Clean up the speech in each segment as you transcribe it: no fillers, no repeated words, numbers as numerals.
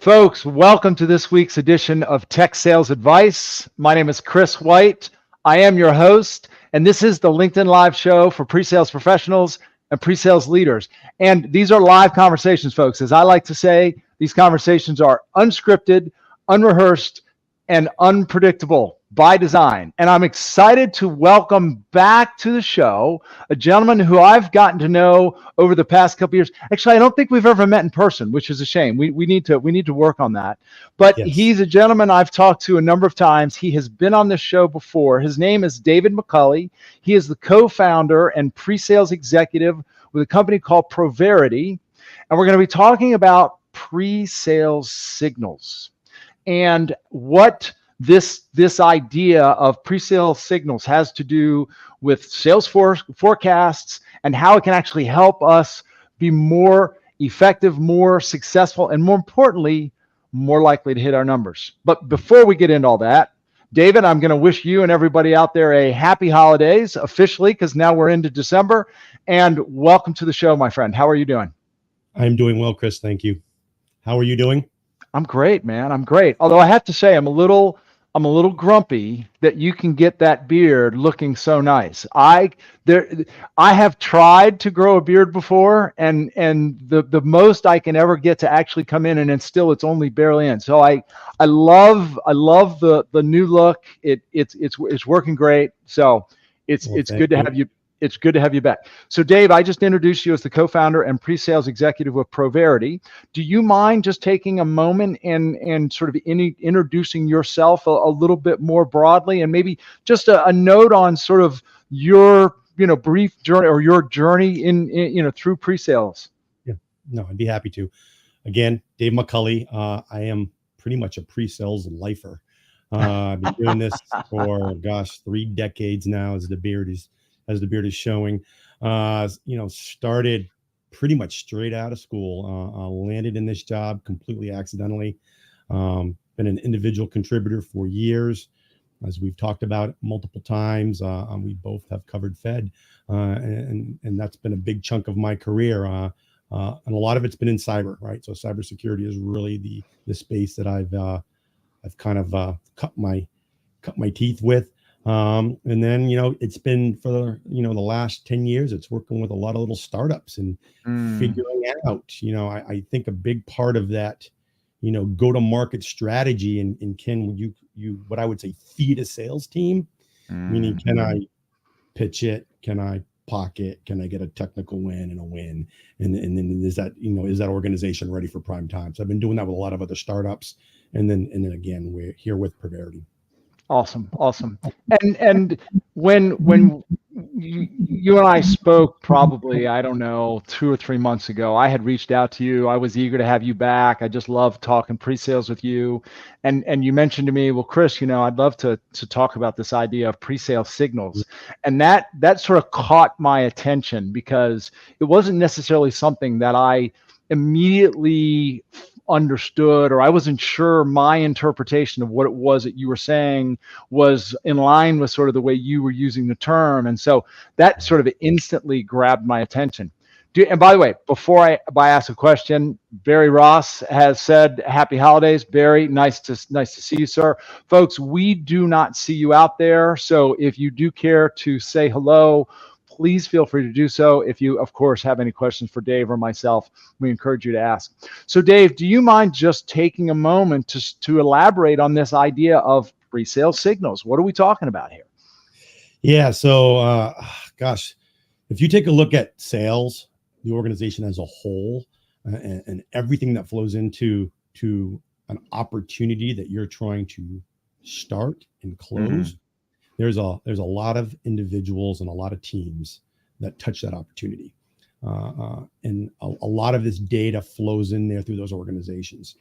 Folks, welcome to this week's edition of Tech Sales Advice. My name is Chris White. I am your host, and this is the LinkedIn Live show for pre-sales professionals and pre-sales leaders. And these are live conversations, folks. As I like to say, these conversations are unscripted, unrehearsed, and unpredictable by design. And I'm excited to welcome back to the show a gentleman who I've gotten to know over the past couple of years. Actually, I don't think we've ever met in person, which is a shame. We need to work on that. But yes, he's a gentleman I've talked to a number of times. He has been on this show before. His name is David McCulley. He is the co-founder and pre-sales executive with a company called Provarity. And we're going to be talking about Presales Signals and what this idea of Presales Signals has to do with Salesforce forecasts and how it can actually help us be more effective, more successful, and more importantly, more likely to hit our numbers. But before we get into all that, David, I'm going to wish you and everybody out there a happy holidays officially, because now we're into December, and welcome to the show, my friend. How are you doing? I'm doing well, Chris. Thank you. How are you doing? I'm great, man. I'm great. Although I have to say, I'm a little grumpy that you can get that beard looking so nice. I have tried to grow a beard before, and the most I can ever get to actually come in, and it's only barely in. So I love the new look. It's working great. So it's good to have you. It's good to have you back. So Dave, I just introduced you as the co-founder and pre-sales executive of Provarity. Do you mind just taking a moment and sort of introducing yourself a little bit more broadly, and maybe just a note on sort of your brief journey or your journey in through pre-sales? Yeah, no, I'd be happy to. Again, Dave McCulley. I am pretty much a pre-sales lifer. I've been doing this for 3 decades now, as the beard is showing. Started pretty much straight out of school. Landed in this job completely accidentally. Been an individual contributor for years, as we've talked about multiple times. We both have covered Fed, and that's been a big chunk of my career. And a lot of it's been in cyber, right? So cybersecurity is really the space that I've kind of cut my teeth with. And then, it's been for, the last 10 years, it's working with a lot of little startups and figuring out, I think a big part of that, go-to-market strategy and can you, what I would say, feed a sales team, meaning can I pitch it? Can I pocket? Can I get a technical win and a win? And then is that organization ready for prime time? So I've been doing that with a lot of other startups. And then again, we're here with Provarity. Awesome. And when you and I spoke probably, I don't know, 2 or 3 months ago, I had reached out to you. I was eager to have you back. I just love talking pre-sales with you. And you mentioned to me, well, Chris, I'd love to talk about this idea of Presales Signals. And that sort of caught my attention, because it wasn't necessarily something that I immediately understood, or I wasn't sure my interpretation of what it was that you were saying was in line with sort of the way you were using the term. And so that sort of instantly grabbed my attention. And by the way, before I ask a question, Barry Ross has said happy holidays. Barry, nice to see you, sir. Folks, we do not see you out there, so if you do care to say hello, please feel free to do so. If you, of course, have any questions for Dave or myself, we encourage you to ask. So Dave, do you mind just taking a moment to elaborate on this idea of Presales Signals? What are we talking about here? Yeah, so if you take a look at sales, the organization as a whole, and everything that flows into an opportunity that you're trying to start and close, there's a lot of individuals and a lot of teams that touch that opportunity. And a lot of this data flows in there through those organizations.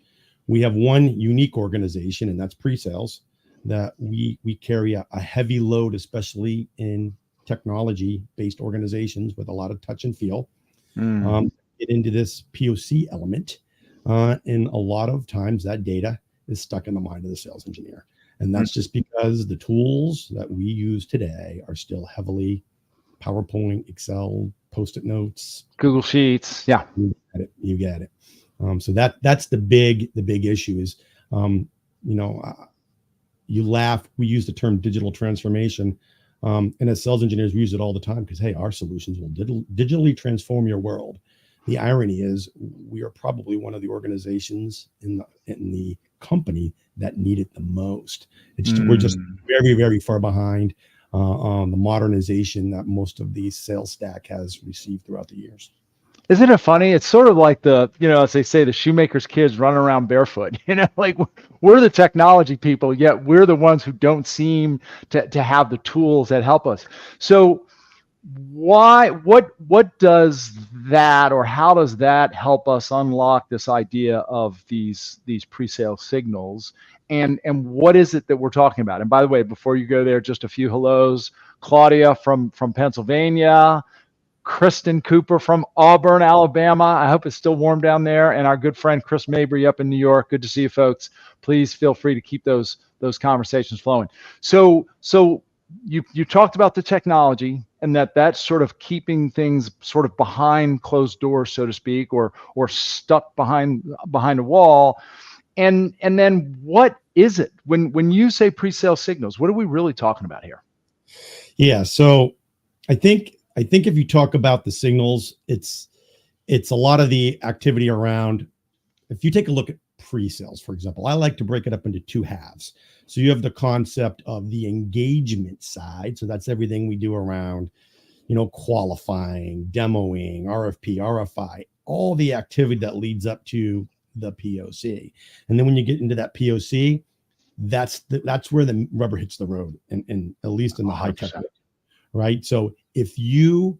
We have one unique organization, and that's pre-sales, that we carry a heavy load, especially in technology-based organizations with a lot of touch and feel. Get into this POC element, and a lot of times that data is stuck in the mind of the sales engineer. And that's just because the tools that we use today are still heavily PowerPoint, Excel, Post-it notes, Google Sheets. Yeah. You get it. So that's the big issue is, you laugh. We use the term digital transformation. And as sales engineers, we use it all the time because, hey, our solutions will digitally transform your world. The irony is we are probably one of the organizations in the company that need it the most. We're just very, very far behind on the modernization that most of the sales stack has received throughout the years. Isn't it funny? It's sort of like as they say, the shoemaker's kids running around barefoot, like we're the technology people, yet we're the ones who don't seem to have the tools that help us. So what does that, or how does that help us unlock this idea of these pre-sale signals? And what is it that we're talking about? And by the way, before you go there, just a few hellos. Claudia from Pennsylvania, Kristen Cooper from Auburn, Alabama. I hope it's still warm down there. And our good friend Chris Mabry up in New York. Good to see you folks. Please feel free to keep those conversations flowing. So you talked about the technology and that's sort of keeping things sort of behind closed doors, so to speak, or stuck behind a wall. And then what is it when you say pre-sale signals? What are we really talking about here? Yeah. So I think if you talk about the signals, it's a lot of the activity around. If you take a look at pre-sales, for example, I like to break it up into two halves. So you have the concept of the engagement side. So that's everything we do around, qualifying, demoing, RFP, RFI, all the activity that leads up to the POC. And then when you get into that POC, that's where the rubber hits the road, and at least in the high tech, right? So the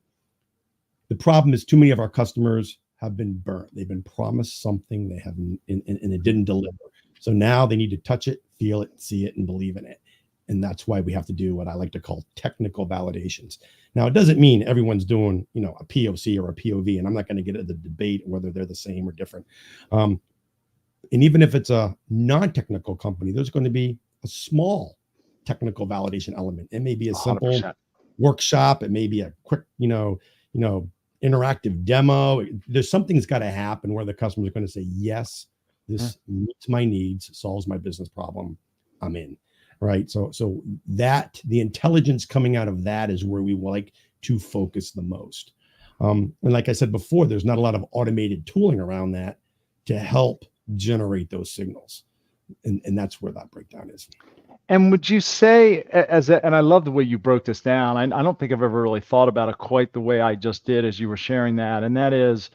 problem is too many of our customers have been burnt. They've been promised something they haven't, and it didn't deliver. So now they need to touch it, feel it, see it, and believe in it. And that's why we have to do what I like to call technical validations. Now, it doesn't mean everyone's doing, a POC or a POV, and I'm not going to get into the debate whether they're the same or different. And even if it's a non-technical company, there's going to be a small technical validation element. It may be a simple 100%. Workshop. It may be a quick, interactive demo. There's something's got to happen where the customer's going to say, yes, this meets my needs, solves my business problem, I'm in. Right. So that the intelligence coming out of that is where we like to focus the most. And like I said before, there's not a lot of automated tooling around that to help generate those signals. And that's where that breakdown is. And would you say, and I love the way you broke this down. I don't think I've ever really thought about it quite the way I just did as you were sharing that. And that is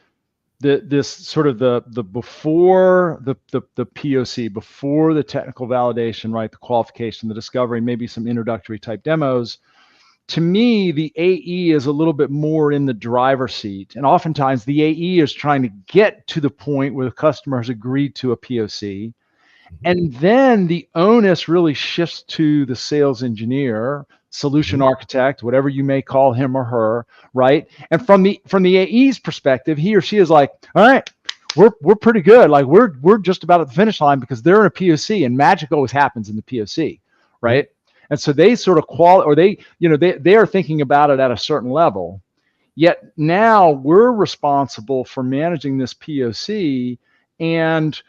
this sort of the before the POC, before the technical validation, right? The qualification, the discovery, maybe some introductory type demos. To me, the AE is a little bit more in the driver's seat. And oftentimes the AE is trying to get to the point where the customer has agreed to a POC. And then the onus really shifts to the sales engineer, solution architect, whatever you may call him or her, right? And from the AE's perspective, he or she is like, all right, we're pretty good. Like we're just about at the finish line because they're in a POC, and magic always happens in the POC, right? And so they sort of they are thinking about it at a certain level. Yet now we're responsible for managing this POC, and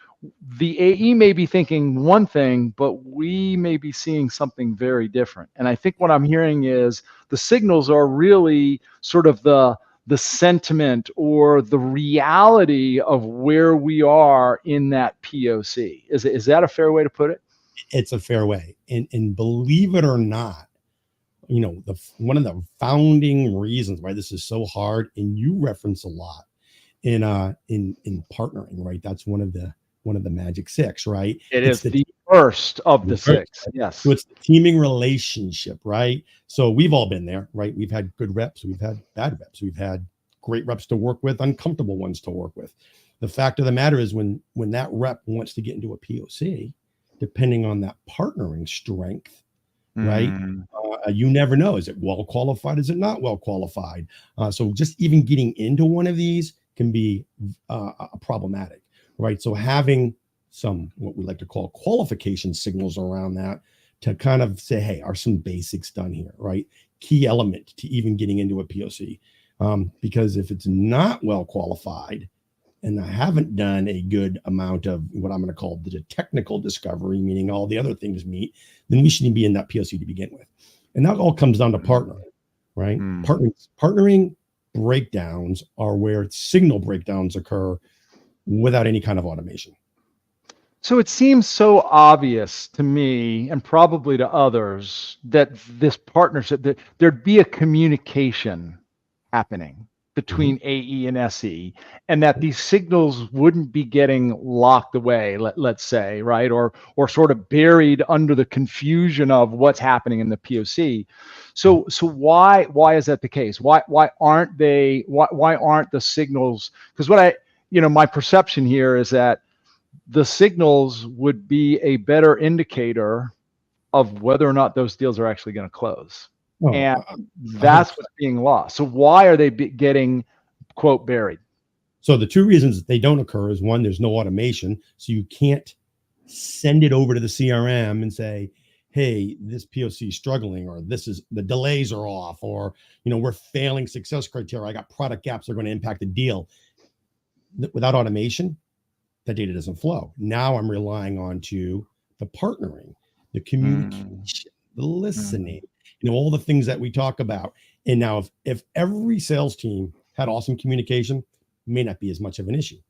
the AE may be thinking one thing, but we may be seeing something very different. And I think what I'm hearing is the signals are really sort of the sentiment or the reality of where we are in that POC. Is that a fair way to put it? It's a fair way. And believe it or not, one of the founding reasons why this is so hard, and you reference a lot in partnering, right? That's one of the magic six, right? It's the first of the six. Yes. So it's the teaming relationship, right? So we've all been there, right? We've had good reps. We've had bad reps. We've had great reps to work with, uncomfortable ones to work with. The fact of the matter is when that rep wants to get into a POC, depending on that partnering strength, right? You never know. Is it well qualified? Is it not well qualified? So just even getting into one of these can be problematic. Right. So having some, what we like to call qualification signals around that to kind of say, hey, are some basics done here, right? Key element to even getting into a POC. Because if it's not well qualified, and I haven't done a good amount of what I'm going to call the technical discovery, meaning all the other things meet, then we shouldn't be in that POC to begin with. And that all comes down to partnering, right? Partnering breakdowns are where signal breakdowns occur without any kind of automation. So it seems so obvious to me and probably to others that this partnership, that there'd be a communication happening between AE and SE, and that these signals wouldn't be getting locked away, let's say, right? Or sort of buried under the confusion of what's happening in the POC. So why is that the case? Why aren't the signals? Because my perception here is that the signals would be a better indicator of whether or not those deals are actually going to close. Well, and that's what's being lost. So why are they getting, quote, buried? So the two reasons that they don't occur is, one, there's no automation. So you can't send it over to the CRM and say, hey, this POC is struggling, or this is, the delays are off, or, we're failing success criteria. I got product gaps that are going to impact the deal. Without automation, that data doesn't flow. Now I'm relying on to the partnering, the communication, the listening, all the things that we talk about. And now if every sales team had awesome communication, it may not be as much of an issue.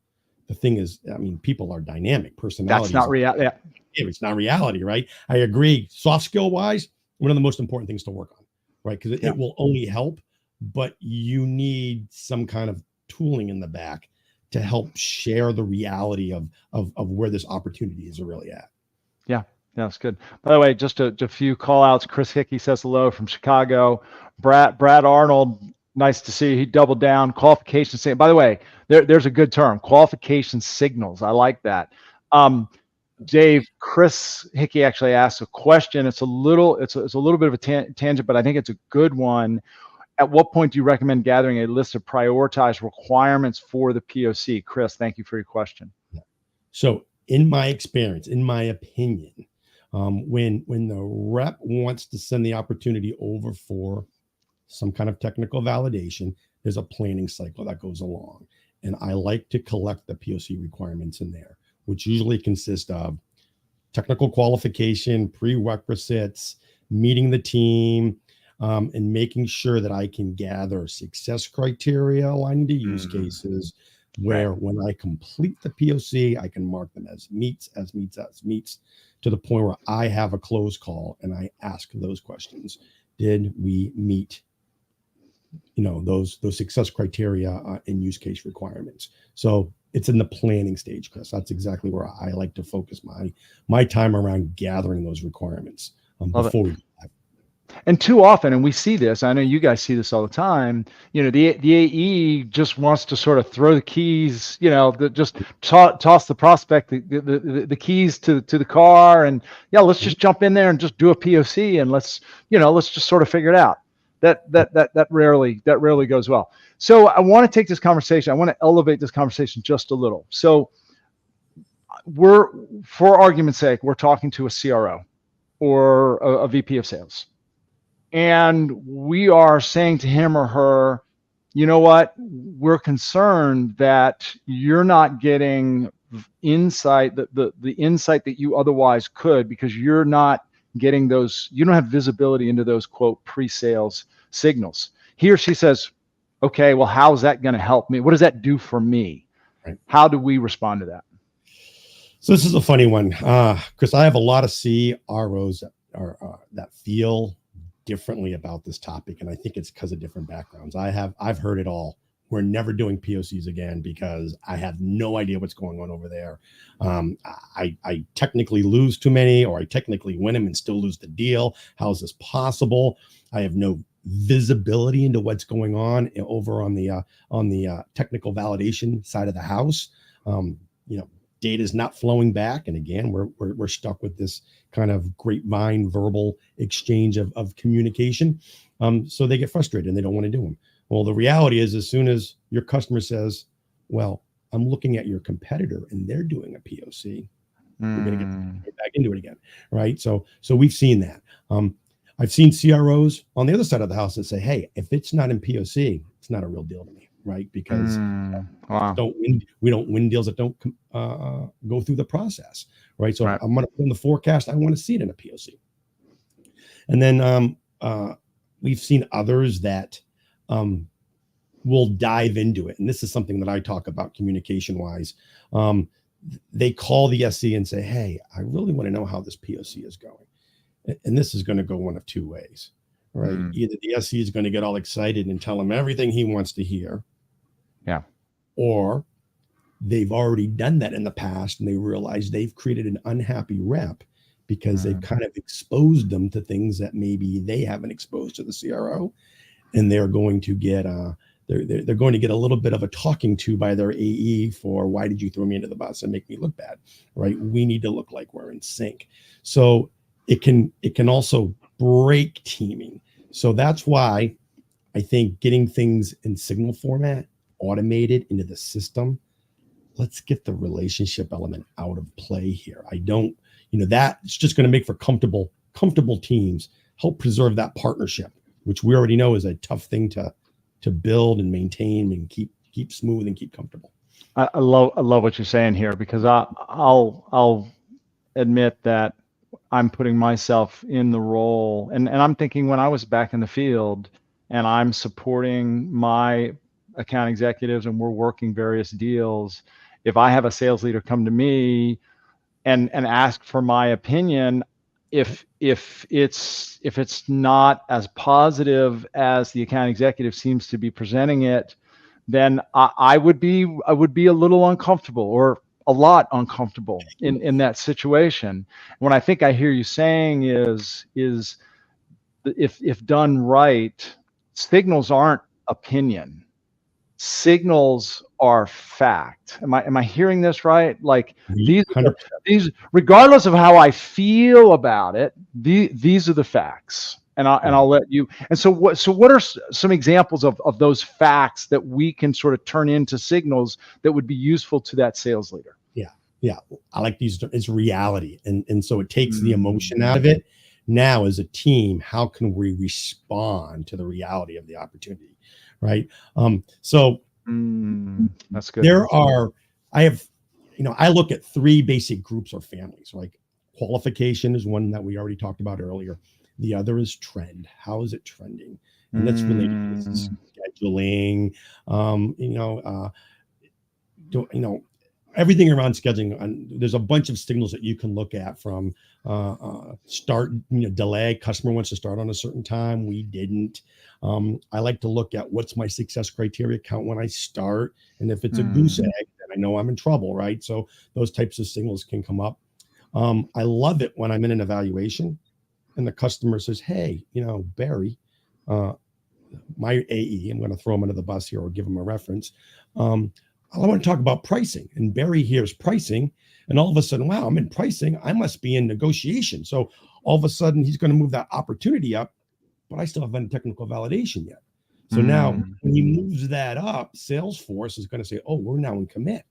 The thing is, people are dynamic, personalities. That's not reality. Yeah, it's not reality, right? I agree. Soft skill wise, one of the most important things to work on, right? Because it will only help, but you need some kind of tooling in the back to help share the reality of where this opportunity is really at. Yeah, that's good. By the way, just a few call outs. Chris Hickey says hello from Chicago. Brad Arnold, nice to see you. He doubled down. Qualification signals. By the way, there's a good term, qualification signals. I like that. Dave, Chris Hickey actually asked a question. It's a little bit of a tangent, but I think it's a good one. At what point do you recommend gathering a list of prioritized requirements for the POC? Chris, thank you for your question. So in my experience, in my opinion, when the rep wants to send the opportunity over for some kind of technical validation, there's a planning cycle that goes along. And I like to collect the POC requirements in there, which usually consist of technical qualification, prerequisites, meeting the team, and making sure that I can gather success criteria aligning to use cases, where when I complete the POC, I can mark them as meets, to the point where I have a close call and I ask those questions. Did we meet, those success criteria and use case requirements? So it's in the planning stage, Chris. That's exactly where I like to focus my time around gathering those requirements before we. And too often, and we see this, I know you guys see this all the time, the AE just wants to sort of throw the keys, just toss the prospect the keys to the car, and let's just jump in there and just do a POC, and let's just sort of figure it out. That rarely goes well. So I want to take this conversation, I want to elevate this conversation just a little. So for argument's sake, we're talking to a CRO or a VP of sales. And we are saying to him or her, you know what, we're concerned that you're not getting insight, the insight that you otherwise could, because you're not getting those, you don't have visibility into those, quote, pre-sales signals. He or she says, okay, well, how is that going to help me? What does that do for me? Right. How do we respond to that? So this is a funny one, Chris. I have a lot of CROs that feel differently about this topic, and I think it's because of different backgrounds. I've heard it all. We're never doing POCs again because I have no idea what's going on over there. I technically lose too many, or I technically win them and still lose the deal. How is this possible? I have no visibility into what's going on over on the technical validation side of the house. Data is not flowing back, and again, we're stuck with this kind of grapevine verbal exchange of communication. So they get frustrated and they don't want to do them. Well, the reality is, as soon as your customer says, well, I'm looking at your competitor and they're doing a POC, you're going to get back into it again, right? So we've seen that. I've seen CROs on the other side of the house that say, hey, if it's not in POC, it's not a real deal to me. right? Because Wow. we don't win deals that don't go through the process, right? So Right. if I'm going to put in the forecast, I want to see it in a POC. And then we've seen others that will dive into it. And this is something that I talk about communication wise. They call the SE and say, hey, I really want to know how this POC is going. And this is going to go one of two ways, right? Either the SE is going to get all excited and tell him everything he wants to hear. Yeah. Or they've already done that in the past and they realize they've created an unhappy rep because they've kind of exposed them to things that maybe they haven't exposed to the CRO. And they're going to get they're going to get a little bit of a talking to by their AE for why did you throw me into the bus and make me look bad, right? We need to look like we're in sync. So it can also break teaming. So that's why I think getting things in signal format, automated into the system, let's get the relationship element out of play here. I don't, that's just going to make for comfortable teams, help preserve that partnership, which we already know is a tough thing to build and maintain and keep smooth and keep comfortable. I love what you're saying here, because I'll admit that I'm putting myself in the role, and I'm thinking when I was back in the field and I'm supporting my account executives and we're working various deals, if I have a sales leader come to me and ask for my opinion, if it's not as positive as the account executive seems to be presenting it, then I would be a little uncomfortable, or a lot uncomfortable in that situation. What I think I hear you saying is if done right, signals aren't opinion. Signals are fact. Am I hearing this right? Like these, regardless of how I feel about it, these are the facts. And I'll let you. And so what are some examples of those facts that we can sort of turn into signals that would be useful to that sales leader? Yeah. I like these. It's reality. And so it takes the emotion out of it. Now, as a team, how can we respond to the reality of the opportunity? Right. That's good. I look at three basic groups or families. Like qualification is one that we already talked about earlier. The other is trend. How is it trending? And that's related to scheduling, everything around scheduling. And there's a bunch of signals that you can look at from start, delay. Customer wants to start on a certain time. We didn't. I like to look at what's my success criteria count when I start. And if it's a goose egg, then I know I'm in trouble, right? So those types of signals can come up. I love it when I'm in an evaluation and the customer says, hey, Barry, my AE, I'm going to throw him under the bus here or give him a reference. I want to talk about pricing. And Barry hears pricing. And all of a sudden, wow, I'm in pricing. I must be in negotiation. So all of a sudden, he's going to move that opportunity up, but I still haven't done technical validation yet. So now when he moves that up, Salesforce is going to say, oh, we're now in commit,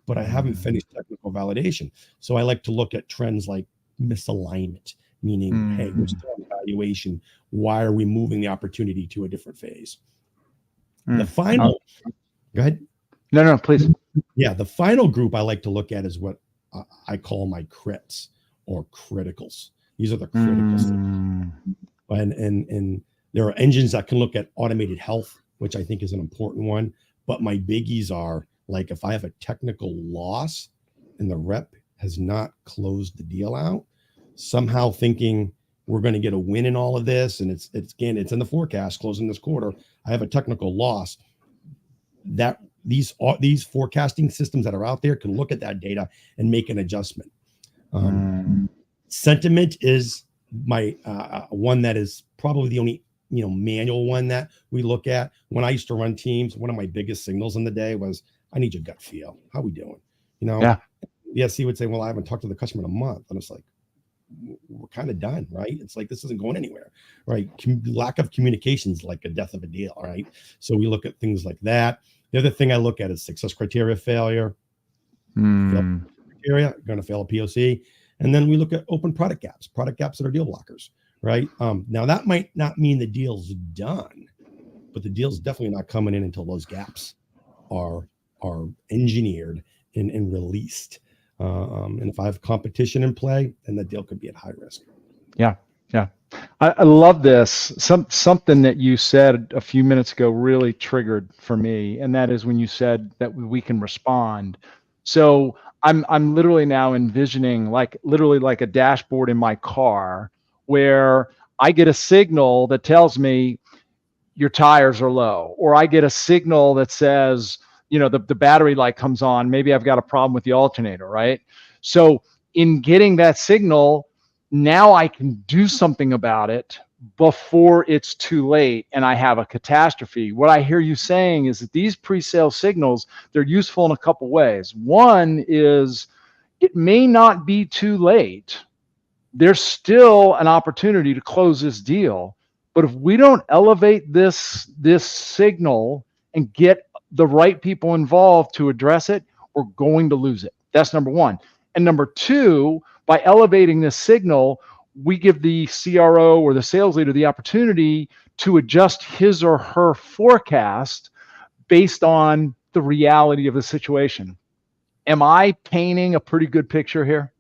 but I haven't finished technical validation. So I like to look at trends like misalignment, meaning, hey, we're still on evaluation. Why are we moving the opportunity to a different phase? The final, go ahead. No, please. Yeah, the final group I like to look at is what I call my crits or criticals. These are the criticals. And there are engines that can look at automated health, which I think is an important one. But my biggies are like if I have a technical loss and the rep has not closed the deal out, somehow thinking we're going to get a win in all of this, and it's in the forecast closing this quarter, I have a technical loss. That these forecasting systems that are out there can look at that data and make an adjustment. Sentiment is my one that is probably the only manual one that we look at. When I used to run teams, one of my biggest signals in the day was, I need your gut feel. How are we doing? Yes, he would say, well, I haven't talked to the customer in a month. And it's like, we're kind of done, right? It's like, this isn't going anywhere, right? Lack of communication is like a death of a deal, right? So we look at things like that. The other thing I look at is success criteria failure. Criteria, going to fail a POC. And then we look at open product gaps that are deal blockers, right? Now that might not mean the deal's done, but the deal's definitely not coming in until those gaps are engineered and released. And if I have competition in play, then the deal could be at high risk. Yeah. Yeah. I love this. Something that you said a few minutes ago really triggered for me. And that is when you said that we can respond. So I'm literally now envisioning literally like a dashboard in my car where I get a signal that tells me your tires are low, or I get a signal that says, the battery light comes on. Maybe I've got a problem with the alternator, right? So in getting that signal, now I can do something about it before it's too late and I have a catastrophe. What I hear you saying is that these pre-sale signals, they're useful in a couple ways. One is it may not be too late. There's still an opportunity to close this deal. But if we don't elevate this signal and get the right people involved to address it, we're going to lose it. That's number one. And number two, by elevating this signal, we give the CRO or the sales leader the opportunity to adjust his or her forecast based on the reality of the situation. Am I painting a pretty good picture here?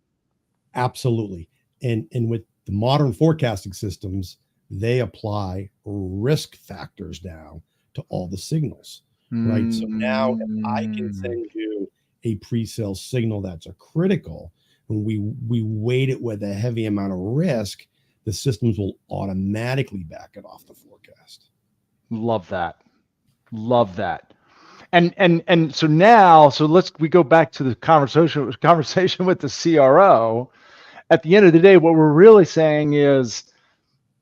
Absolutely. And with the modern forecasting systems, they apply risk factors down to all the signals, right? So now if I can send you a pre-sale signal that's a critical, when we weight it with a heavy amount of risk, the systems will automatically back it off the forecast. Love that. Love that. And so now, we go back to the conversation with the CRO. At the end of the day, what we're really saying is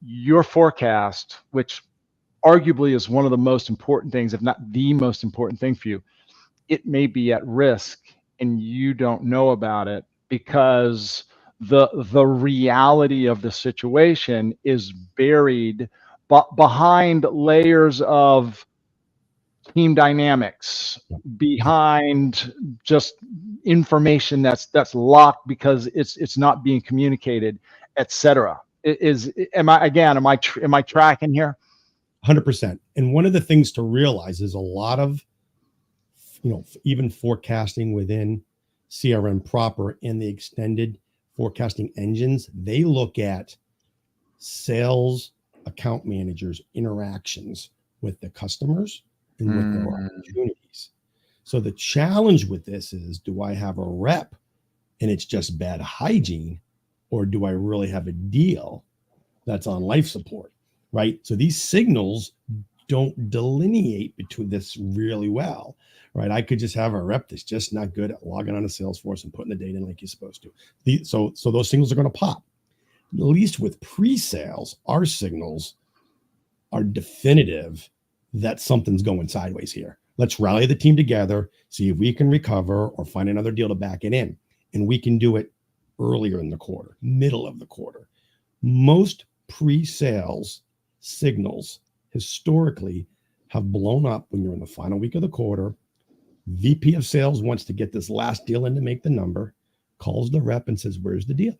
your forecast, which arguably is one of the most important things, if not the most important thing for you, it may be at risk and you don't know about it because the reality of the situation is buried behind layers of team dynamics, behind just information that's locked because it's not being communicated, etc. Am I tracking here? 100%. And one of the things to realize is a lot of, even forecasting within CRM proper and the extended forecasting engines, they look at sales account managers' interactions with the customers and with their opportunities. So the challenge with this is, do I have a rep and it's just bad hygiene, or do I really have a deal that's on life support, right? So these signals don't delineate between this really well, right? I could just have a rep that's just not good at logging on to Salesforce and putting the data in like you're supposed to. So those signals are going to pop. At least with pre-sales, our signals are definitive that something's going sideways here. Let's rally the team together, see if we can recover or find another deal to back it in. And we can do it earlier in the quarter, middle of the quarter. Most pre-sales signals historically have blown up when you're in the final week of the quarter. VP of sales wants to get this last deal in to make the number, calls the rep and says, where's the deal?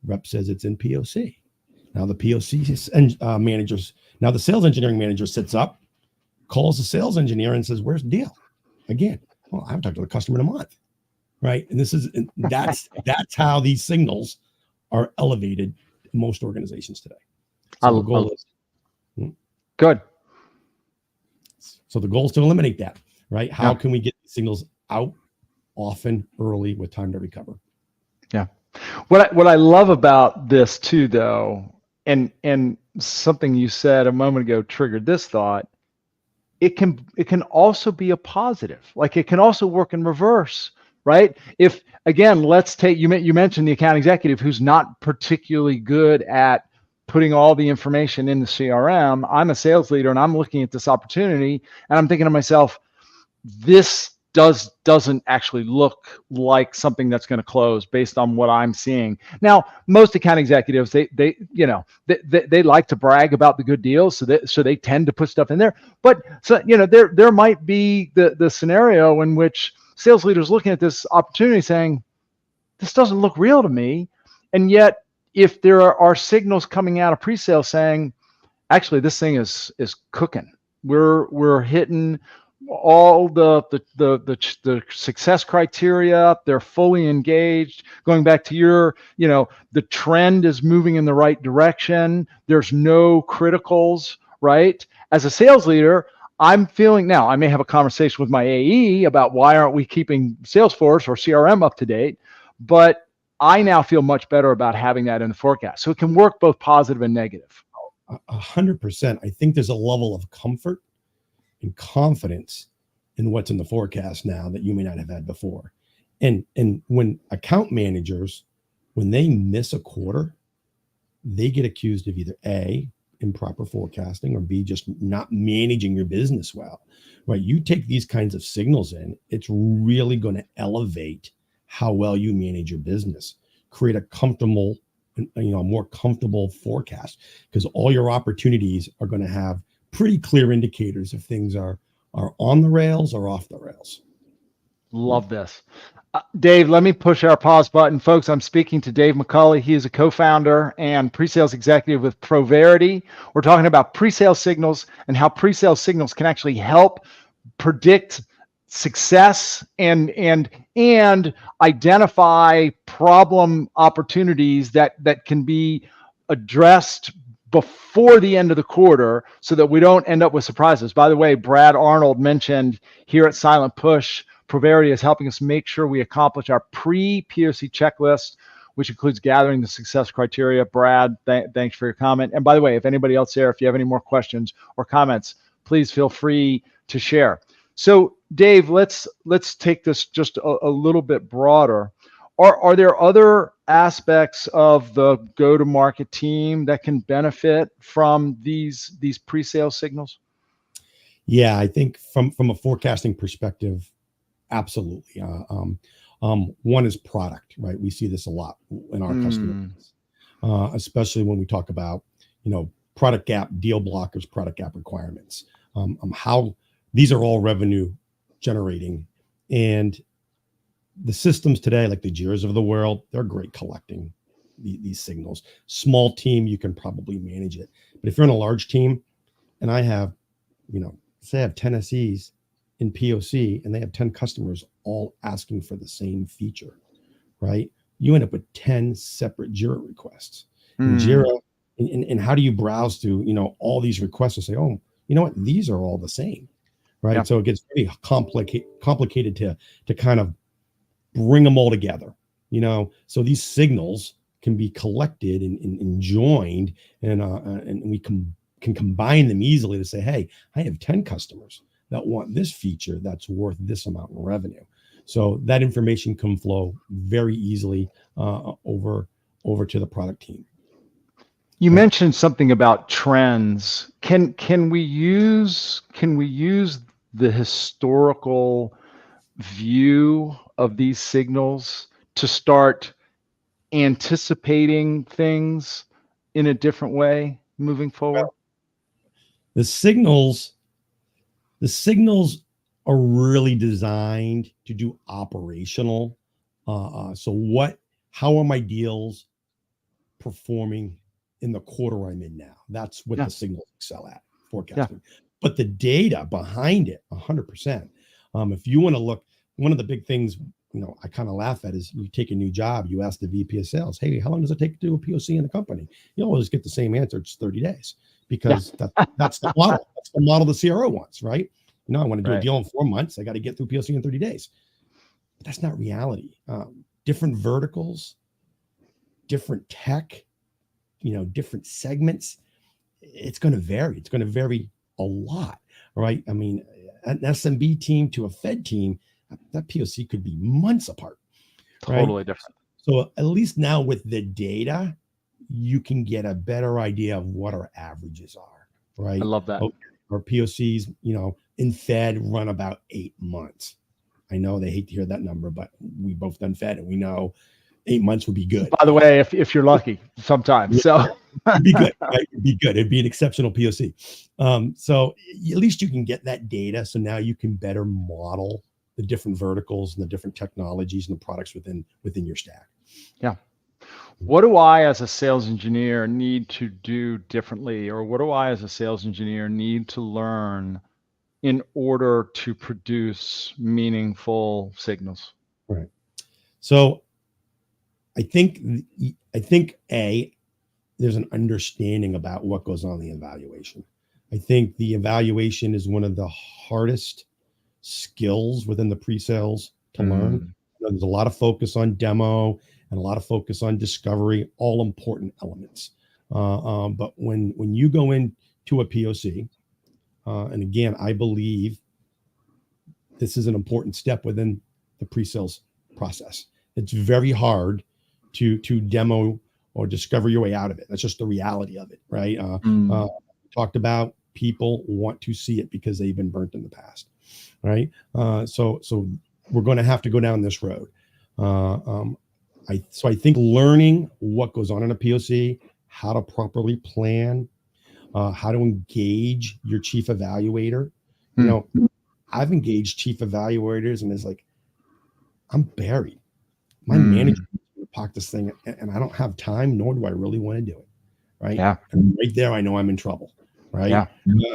Rep says it's in POC. Now the POC managers, now the sales engineering manager sits up, calls the sales engineer and says, where's the deal? Again, well, I haven't talked to the customer in a month, right? And that's how these signals are elevated in most organizations today. So the goal is good. So the goal is to eliminate that, right? How can we get the signals out often, early, with time to recover? Yeah. What I love about this too, though, and something you said a moment ago triggered this thought. It can also be a positive. Like it can also work in reverse, right? If again, let's take you mentioned the account executive who's not particularly good at putting all the information in the CRM. I'm a sales leader and I'm looking at this opportunity and I'm thinking to myself, this doesn't actually look like something that's going to close based on what I'm seeing. Now, most account executives, they like to brag about the good deals, so they tend to put stuff in there. But so there might be the scenario in which sales leaders looking at this opportunity saying, this doesn't look real to me, and yet if there are signals coming out of pre-sale saying, actually this thing is cooking, We're hitting all the success criteria. They're fully engaged. Going back to your, the trend is moving in the right direction. There's no criticals, right? As a sales leader, I'm feeling now, I may have a conversation with my AE about why aren't we keeping Salesforce or CRM up to date, but I now feel much better about having that in the forecast. So it can work both positive and negative. 100%. I think there's a level of comfort and confidence in what's in the forecast now that you may not have had before. And when account managers, when they miss a quarter, they get accused of either A, improper forecasting, or B, just not managing your business well, right? You take these kinds of signals in, it's really going to elevate how well you manage your business, create a comfortable, more comfortable forecast, because all your opportunities are going to have pretty clear indicators if things are on the rails or off the rails. Love this. Dave, let me push our pause button. Folks, I'm speaking to Dave McCulley. He is a co-founder and pre-sales executive with Provarity. We're talking about pre-sales signals and how pre-sales signals can actually help predict success and identify problem opportunities that can be addressed before the end of the quarter so that we don't end up with surprises. By the way, Brad Arnold mentioned here at Silent Push, Provarity is helping us make sure we accomplish our pre-POC checklist, which includes gathering the success criteria. Brad, thanks for your comment. And by the way, if anybody else there, if you have any more questions or comments, please feel free to share. So Dave, let's take this just a little bit broader. Are there other aspects of the go-to-market team that can benefit from these pre-sale signals? Yeah, I think from a forecasting perspective, absolutely. One is product, right? We see this a lot in our customers, especially when we talk about, product gap, deal blockers, product gap requirements. How these are all revenue generating, and the systems today, like the Jiras of the world, they're great collecting these signals. Small team, you can probably manage it. But if you're in a large team, and I have, say I have 10 SEs in POC and they have 10 customers all asking for the same feature, right? You end up with 10 separate Jira requests. And Jira, and how do you browse through, all these requests and say, oh, you know what? These are all the same, right? Yeah. So it gets very complicated to kind of bring them all together, so these signals can be collected and joined, and we can combine them easily to say, hey, I have 10 customers that want this feature that's worth this amount in revenue. So that information can flow very easily over to the product team. You mentioned something about trends. Can we use the historical view of these signals to start anticipating things in a different way moving forward? The signals are really designed to do operational. How are my deals performing in the quarter I'm in now? That's what the signals excel at, forecasting. Yeah. But the data behind it, 100%. If you want to look, one of the big things, I kind of laugh at is you take a new job, you ask the VP of sales, hey, how long does it take to do a POC in the company? You always get the same answer, it's 30 days, because that's the model. That's the model the CRO wants, right? I want to do a deal in 4 months. I got to get through POC in 30 days. But that's not reality. Different verticals, different tech, different segments. It's going to vary. It's going to vary a lot, right? I mean, an SMB team to a Fed team, that POC could be months apart. Totally right? different. So at least now with the data, you can get a better idea of what our averages are, right? I love that. Our POCs, in Fed run about 8 months. I know they hate to hear that number, but we both done Fed and we know 8 months would be good. By the way, if you're lucky sometimes. So it'd be good, right? It'd be good. It'd be an exceptional POC. So at least you can get that data. So now you can better model the different verticals and the different technologies and the products within your stack. Yeah. What do I, as a sales engineer, need to do differently, or what do I, as a sales engineer, need to learn in order to produce meaningful signals? Right. So I think there's an understanding about what goes on in the evaluation. I think the evaluation is one of the hardest skills within the pre-sales to learn. There's a lot of focus on demo and a lot of focus on discovery, all important elements. But when you go into a POC, and again, I believe this is an important step within the pre-sales process. It's very hard to demo or discover your way out of it. That's just the reality of it, right? Talked about people want to see it because they've been burnt in the past, right? So we're going to have to go down this road. I think learning what goes on in a POC, how to properly plan, how to engage your chief evaluator. You know, I've engaged chief evaluators, and it's like, I'm buried. My manager parked this thing, and I don't have time, nor do I really want to do it. Right. Yeah. And right there, I know I'm in trouble. Right. Yeah.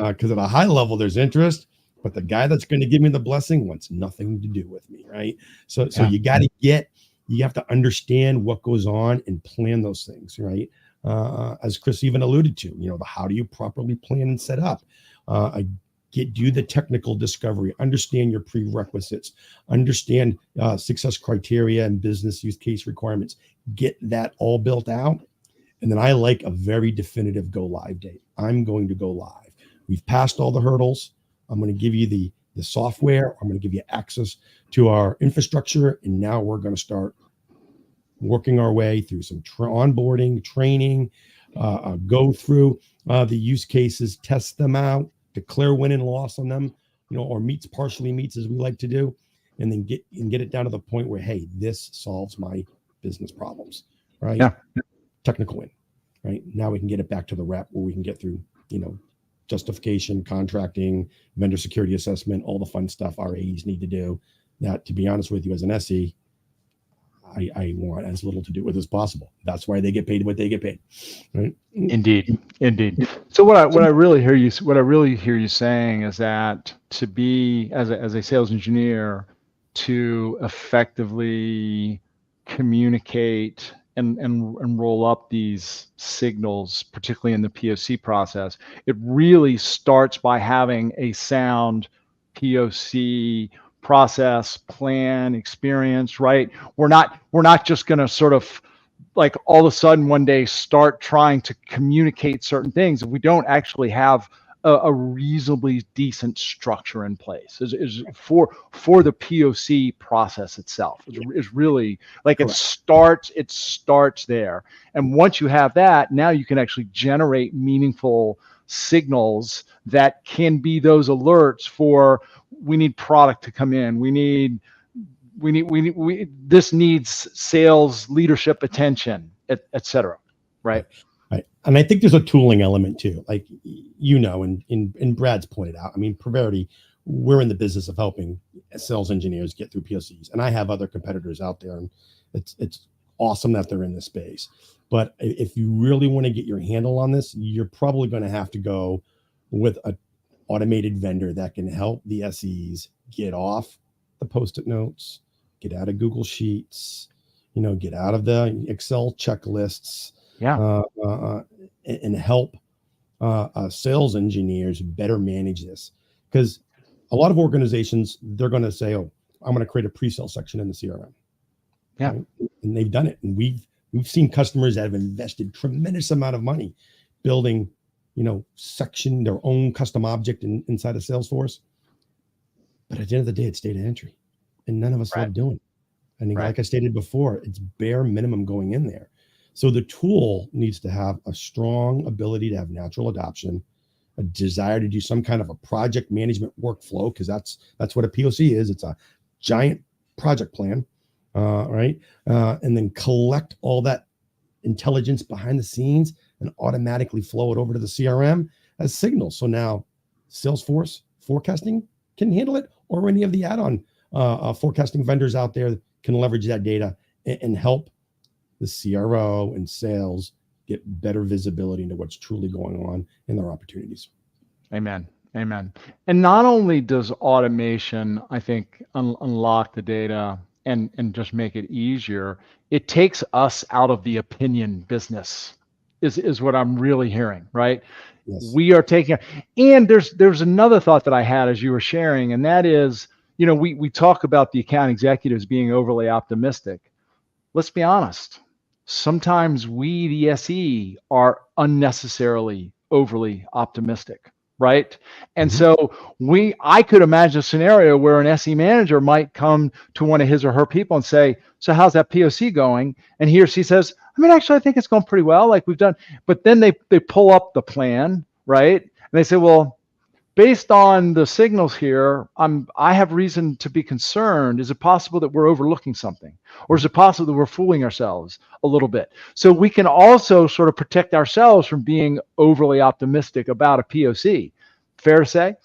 Because at a high level, there's interest, but the guy that's going to give me the blessing wants nothing to do with me. Right. So you have to understand what goes on and plan those things. Right. As Chris even alluded to, how do you properly plan and set up? Do the technical discovery, understand your prerequisites, understand success criteria and business use case requirements, get that all built out. And then I like a very definitive go live date. I'm going to go live. We've passed all the hurdles. I'm going to give you the software. I'm going to give you access to our infrastructure. And now we're going to start working our way through some onboarding, training, go through the use cases, test them out, declare win and loss on them, or partially meets as we like to do, and then get it down to the point where, hey, this solves my business problems, right? Yeah. Technical win, right? Now we can get it back to the rep where we can get through, justification, contracting, vendor security assessment, all the fun stuff our AEs need to do. That, to be honest with you, as an SE, I want as little to do with as possible. That's why they get paid what they get paid, right? Indeed. So what I really hear you saying is that to be as a sales engineer, to effectively communicate and roll up these signals, particularly in the POC process, it really starts by having a sound POC process, plan, experience, right? We're not just going to sort of like all of a sudden one day start trying to communicate certain things if we don't actually have a reasonably decent structure in place. Is for the POC process itself is really like it starts there. And once you have that, now you can actually generate meaningful signals that can be those alerts for, we need product to come in, this needs sales leadership attention, et cetera. Right. Right. And I think there's a tooling element too, like, and Brad's pointed out, I mean, Provarity, we're in the business of helping sales engineers get through POCs, and I have other competitors out there, and it's awesome that they're in this space. But if you really want to get your handle on this, you're probably going to have to go with an automated vendor that can help the SEs get off the Post-it notes, get out of Google Sheets, get out of the Excel checklists, and help sales engineers better manage this. Because a lot of organizations, they're going to say, oh, I'm going to create a pre-sale section in the CRM. Yeah. Right? And they've done it. And we've seen customers that have invested tremendous amount of money building, section, their own custom object inside of Salesforce. But at the end of the day, it's data entry, and none of us love doing it. And like I stated before, it's bare minimum going in there. So the tool needs to have a strong ability to have natural adoption, a desire to do some kind of a project management workflow, because that's what a POC is. It's a giant project plan, right? And then collect all that intelligence behind the scenes and automatically flow it over to the CRM as signals. So now Salesforce forecasting can handle it, or any of the add-on forecasting vendors out there can leverage that data and help the CRO and sales get better visibility into what's truly going on in their opportunities. Amen. Amen. And not only does automation, I think, unlock the data and just make it easier, it takes us out of the opinion business, is what I'm really hearing, right? Yes. We are taking, and there's another thought that I had as you were sharing, and that is, we talk about the account executives being overly optimistic. Let's be honest. Sometimes we, the SE, are unnecessarily overly optimistic, right? And so I could imagine a scenario where an SE manager might come to one of his or her people and say, so how's that POC going? And he or she says, I mean, actually, I think it's going pretty well, like we've done. But then they pull up the plan, right? And they say, well, based on the signals here, I have reason to be concerned. Is it possible that we're overlooking something? Or is it possible that we're fooling ourselves a little bit? So we can also sort of protect ourselves from being overly optimistic about a POC. Fair to say?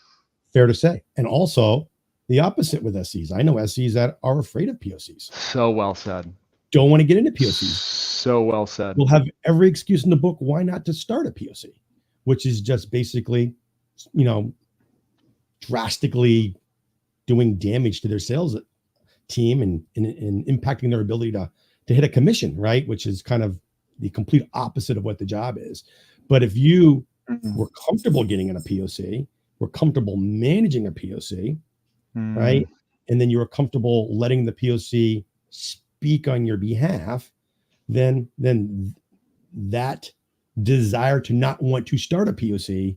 Fair to say. And also the opposite with SEs. I know SEs that are afraid of POCs. So well said. Don't want to get into POCs. So well said. We'll have every excuse in the book why not to start a POC, which is just basically, drastically doing damage to their sales team and impacting their ability to hit a commission, right? Which is kind of the complete opposite of what the job is. But if you were comfortable getting in a POC, were comfortable managing a POC, right? And then you were comfortable letting the POC speak on your behalf, then that desire to not want to start a POC,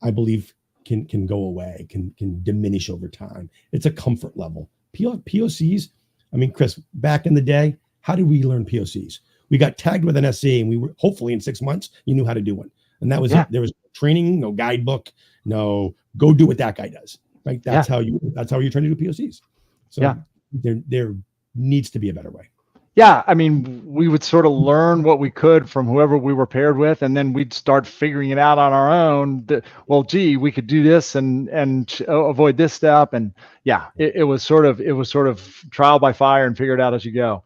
I believe, can go away, can diminish over time. It's a comfort level. POCs, I mean, Chris, back in the day, how did we learn POCs? We got tagged with an SE and we were, hopefully in 6 months, you knew how to do one. And that was it. There was training, no guidebook, no go do what that guy does, right? That's how you're trying to do POCs. So there needs to be a better way. Yeah, I mean, we would sort of learn what we could from whoever we were paired with, and then we'd start figuring it out on our own. Well, gee, we could do this and avoid this step, and it was sort of trial by fire and figure it out as you go.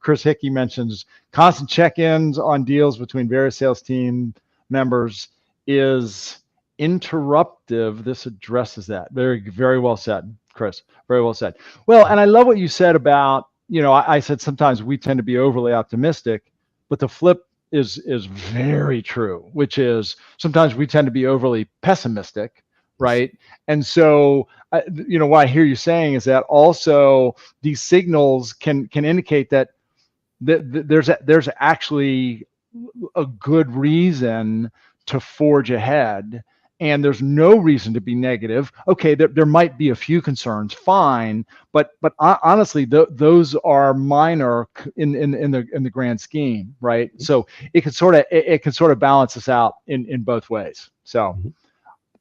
Chris Hickey mentions constant check-ins on deals between various sales team members is interruptive. This addresses that. Very, very well said, Chris. Very well said. Well, and I love what you said about, I said sometimes we tend to be overly optimistic, but the flip is very true, which is sometimes we tend to be overly pessimistic, right? And so, what I hear you saying is that also these signals can indicate that there's actually a good reason to forge ahead. And there's no reason to be negative. Okay, there might be a few concerns, fine, but honestly, those are minor in the grand scheme, right? So it can sort of balance us out in both ways. So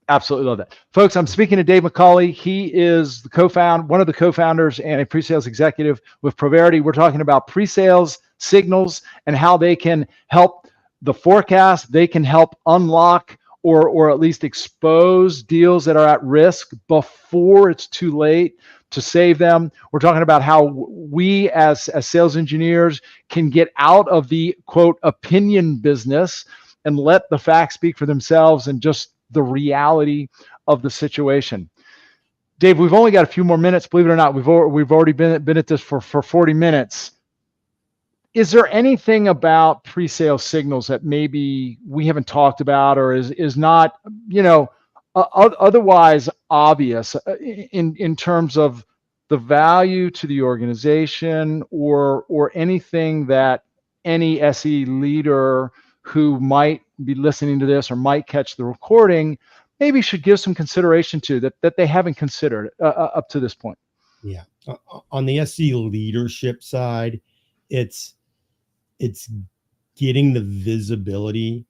absolutely love that, folks. I'm speaking to Dave McCulley. He is one of the co-founders and a pre-sales executive with Provarity. We're talking about Presales Signals and how they can help the forecast. They can help unlock or at least expose deals that are at risk before it's too late to save them. We're talking about how we as sales engineers can get out of the quote opinion business and let the facts speak for themselves and just the reality of the situation. Dave, we've only got a few more minutes. Believe it or not, we've already been at this for 40 minutes. Is there anything about pre-sale signals that maybe we haven't talked about or is not, otherwise obvious in terms of the value to the organization or anything that any SE leader who might be listening to this or might catch the recording maybe should give some consideration to that they haven't considered up to this point? Yeah. On the SE leadership side, it's getting the visibility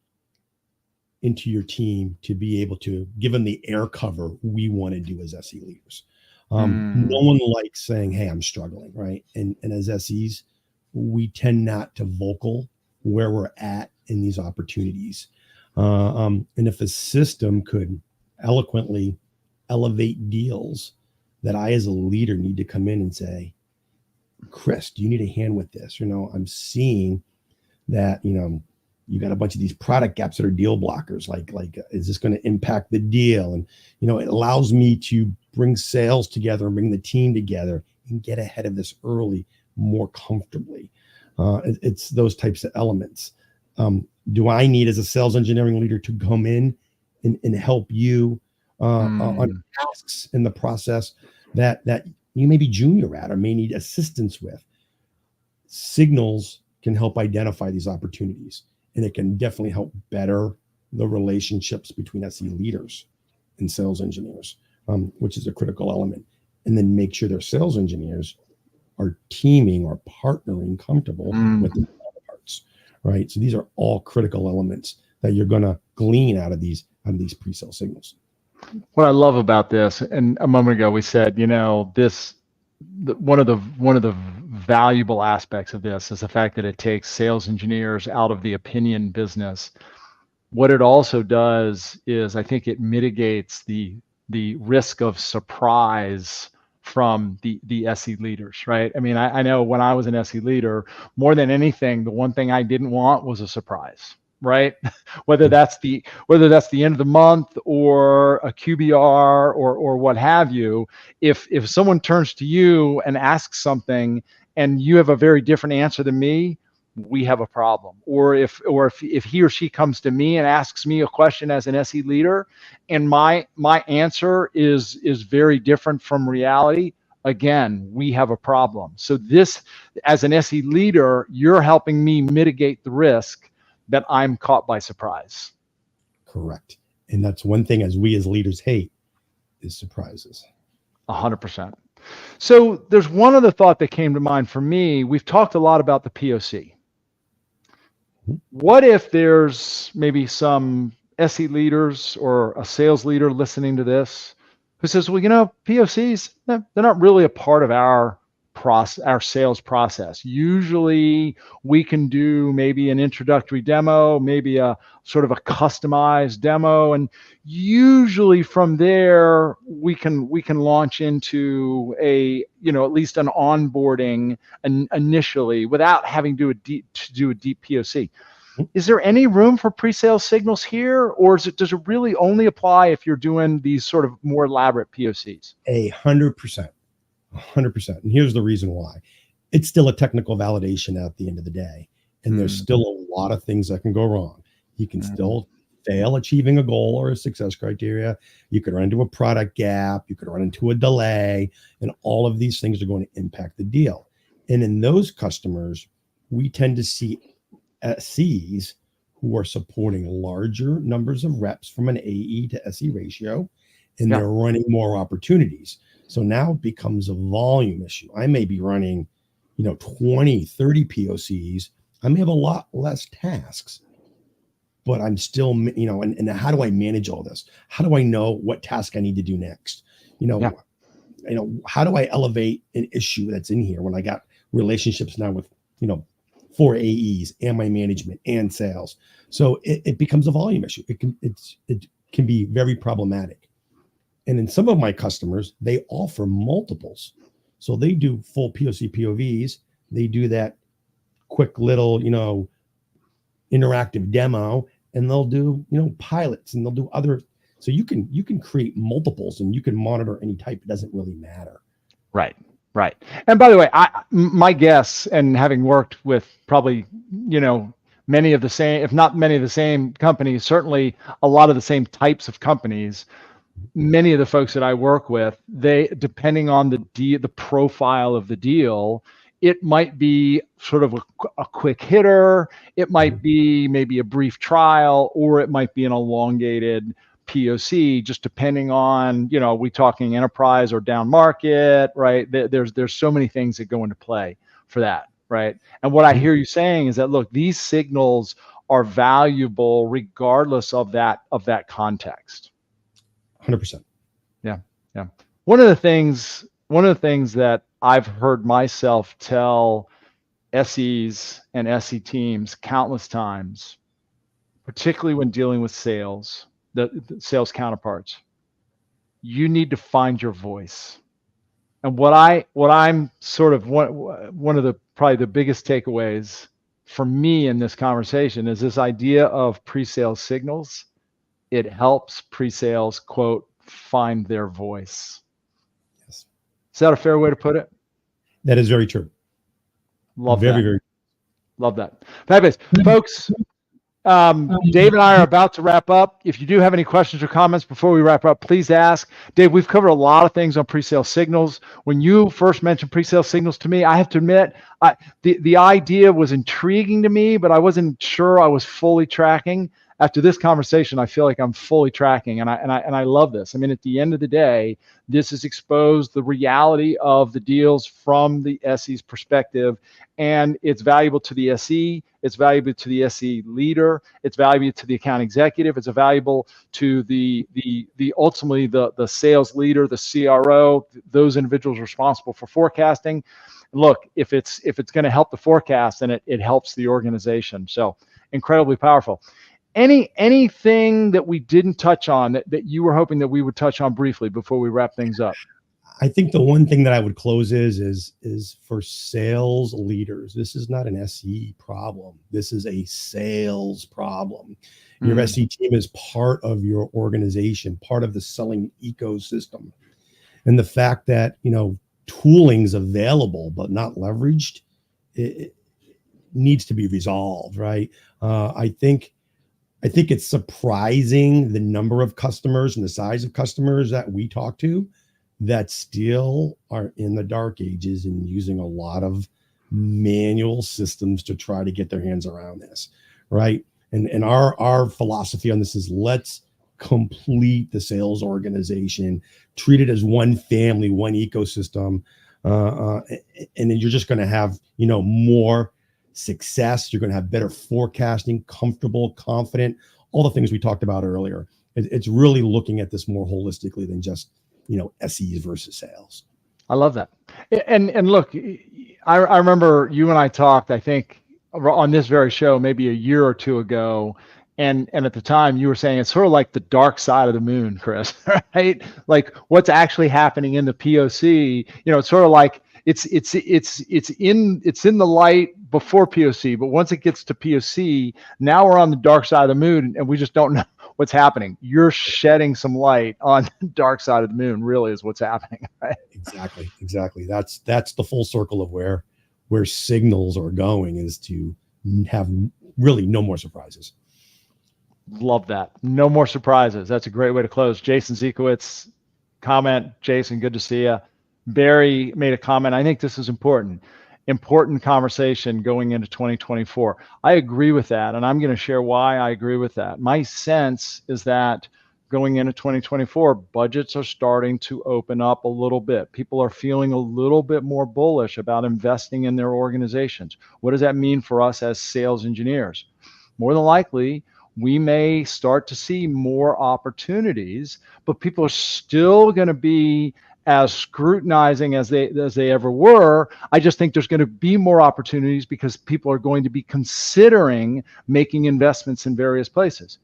into your team to be able to give them the air cover we want to do as SE leaders. No one likes saying, hey, I'm struggling, right? And as SEs, we tend not to vocal where we're at in these opportunities. And if a system could eloquently elevate deals that I as a leader need to come in and say, Chris, do you need a hand with this? I'm seeing that, you got a bunch of these product gaps that are deal blockers. Like, is this going to impact the deal? And, it allows me to bring sales together and bring the team together and get ahead of this early more comfortably. It's those types of elements. Do I need, as a sales engineering leader, to come in and help you on tasks in the process that you may be junior at or may need assistance with? Signals can help identify these opportunities, and it can definitely help better the relationships between SE leaders and sales engineers, which is a critical element. And then make sure their sales engineers are teaming or partnering comfortable with the parts, right? So these are all critical elements that you're going to glean out of these pre-sale signals. What I love about this, and a moment ago we said, one of the valuable aspects of this is the fact that it takes sales engineers out of the opinion business. What it also does is, I think it mitigates the risk of surprise from the SE leaders, right? I mean, I know when I was an SE leader, more than anything, the one thing I didn't want was a surprise, right? whether that's the end of the month or a QBR or what have you. If someone turns to you and asks something and you have a very different answer than me, we have a problem. Or if he or she comes to me and asks me a question as an SE leader, and my answer is very different from reality, again, we have a problem. So this, as an SE leader, you're helping me mitigate the risk that I'm caught by surprise. Correct. And that's one thing as leaders hate, is surprises. 100%. So there's one other thought that came to mind for me. We've talked a lot about the POC. What if there's maybe some SE leaders or a sales leader listening to this who says, well, POCs, they're not really a part of our sales process. Usually we can do maybe an introductory demo, maybe a sort of a customized demo. And usually from there, we can launch into at least an onboarding initially without having to do a deep POC. Is there any room for pre-sale signals here, or does it really only apply if you're doing these sort of more elaborate POCs? 100%. 100%. And here's the reason why. It's still a technical validation at the end of the day. And there's still a lot of things that can go wrong. You can still fail achieving a goal or a success criteria. You could run into a product gap. You could run into a delay. And all of these things are going to impact the deal. And in those customers, we tend to see SEs who are supporting larger numbers of reps from an AE to SE ratio, and they're running more opportunities. So now it becomes a volume issue. I may be running, 20, 30 POCs. I may have a lot less tasks, but I'm still, and how do I manage all this? How do I know what task I need to do next? How do I elevate an issue that's in here when I got relationships now with, 4 AEs and my management and sales? So it becomes a volume issue. It can be very problematic. And in some of my customers, they offer multiples. So they do full POC POVs. They do that quick little, interactive demo, and they'll do, pilots, and they'll do other. So you can create multiples, and you can monitor any type. It doesn't really matter. Right. And by the way, my guess, and having worked with probably, many of the same, if not many of the same companies, certainly a lot of the same types of companies, many of the folks that I work with, they, depending on the profile of the deal, it might be sort of a quick hitter. It might be maybe a brief trial, or it might be an elongated POC, just depending on, we talking enterprise or down market, right? There's so many things that go into play for that, right? And what I hear you saying is that, look, these signals are valuable regardless of that context. 100%. Yeah. One of the things that I've heard myself tell SEs and SE teams countless times, particularly when dealing with sales, the sales counterparts, you need to find your voice. And what I'm sort of one of the probably the biggest takeaways for me in this conversation is this idea of presales signals. It helps presales, quote, find their voice. Yes. Is that a fair way to put it? That is very true. Love Very, that. very. Love that. Fabulous. Folks, Dave and I are about to wrap up. If you do have any questions or comments before we wrap up, please ask. Dave, we've covered a lot of things on presale signals. When you first mentioned presale signals to me, I have to admit, the idea was intriguing to me, but I wasn't sure I was fully tracking. After this conversation, I feel like I'm fully tracking, and I love this. I mean, at the end of the day, this has exposed the reality of the deals from the SE's perspective, and it's valuable to the SE. It's valuable to the SE leader. It's valuable to the account executive. It's valuable to the ultimately the sales leader, the CRO, those individuals responsible for forecasting. Look, if it's going to help the forecast, then it helps the organization. So incredibly powerful. Anything that we didn't touch on that you were hoping that we would touch on briefly before we wrap things up? I think the one thing that I would close is for sales leaders. This is not an SE problem. This is a sales problem. Your SE team is part of your organization, part of the selling ecosystem. And the fact that, tooling's available but not leveraged, it needs to be resolved, right? I think it's surprising the number of customers and the size of customers that we talk to that still are in the dark ages and using a lot of manual systems to try to get their hands around this, right? And our philosophy on this is let's complete the sales organization, treat it as one family, one ecosystem, and then you're just going to have more success. You're going to have better forecasting, comfortable, confident, all the things we talked about earlier. It's really looking at this more holistically than just SEs versus sales. I love that. And look, I remember you and I talked, I think, on this very show maybe a year or two ago, and at the time you were saying it's sort of like the dark side of the moon, Chris, right? Like what's actually happening in the POC. It's sort of like it's in the light before POC, but once it gets to POC, now we're on the dark side of the moon, and we just don't know what's happening. You're shedding some light on the dark side of the moon, really, is what's happening, right? Exactly. That's the full circle of where signals are going, is to have really no more surprises. Love that. No more surprises. That's a great way to close. Jason Zekowitz, comment. Jason, good to see you. Barry made a comment. I think this is important conversation going into 2024. I agree with that, and I'm going to share why I agree with that. My sense is that going into 2024, budgets are starting to open up a little bit. People are feeling a little bit more bullish about investing in their organizations. What does that mean for us as sales engineers? More than likely, we may start to see more opportunities, but people are still going to be as scrutinizing as they ever were. I just think there's going to be more opportunities because people are going to be considering making investments in various places.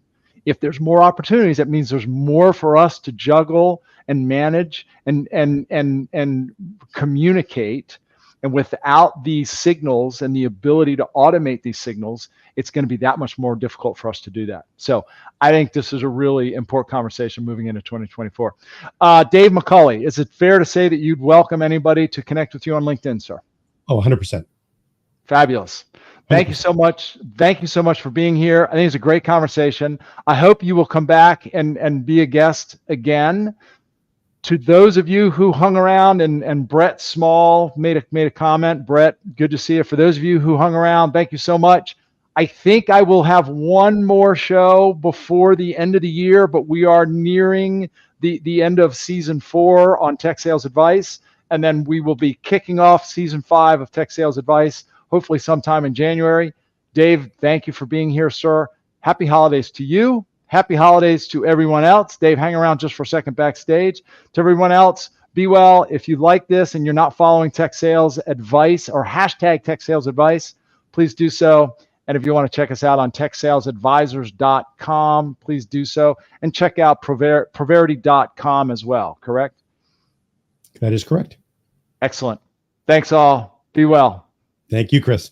If there's more opportunities, that means there's more for us to juggle and manage and communicate. And without these signals and the ability to automate these signals, it's going to be that much more difficult for us to do that. So I think this is a really important conversation moving into 2024. Dave McCulley, is it fair to say that you'd welcome anybody to connect with you on LinkedIn, sir? Oh, 100%. Fabulous. Thank you so much. Thank you so much for being here. I think it's a great conversation. I hope you will come back and be a guest again. To those of you who hung around, and Brett Small made a comment. Brett, good to see you. For those of you who hung around, thank you so much. I think I will have one more show before the end of the year, but we are nearing the end of season 4 on Tech Sales Advice, and then we will be kicking off season 5 of Tech Sales Advice, hopefully sometime in January. Dave, thank you for being here, sir. Happy holidays to you. Happy holidays to everyone else. Dave, hang around just for a second backstage. To everyone else, be well. If you like this and you're not following Tech Sales Advice or hashtag Tech Sales Advice, please do so. And if you want to check us out on techsalesadvisors.com, please do so. And check out Provarity.com as well, correct? That is correct. Excellent. Thanks all. Be well. Thank you, Chris.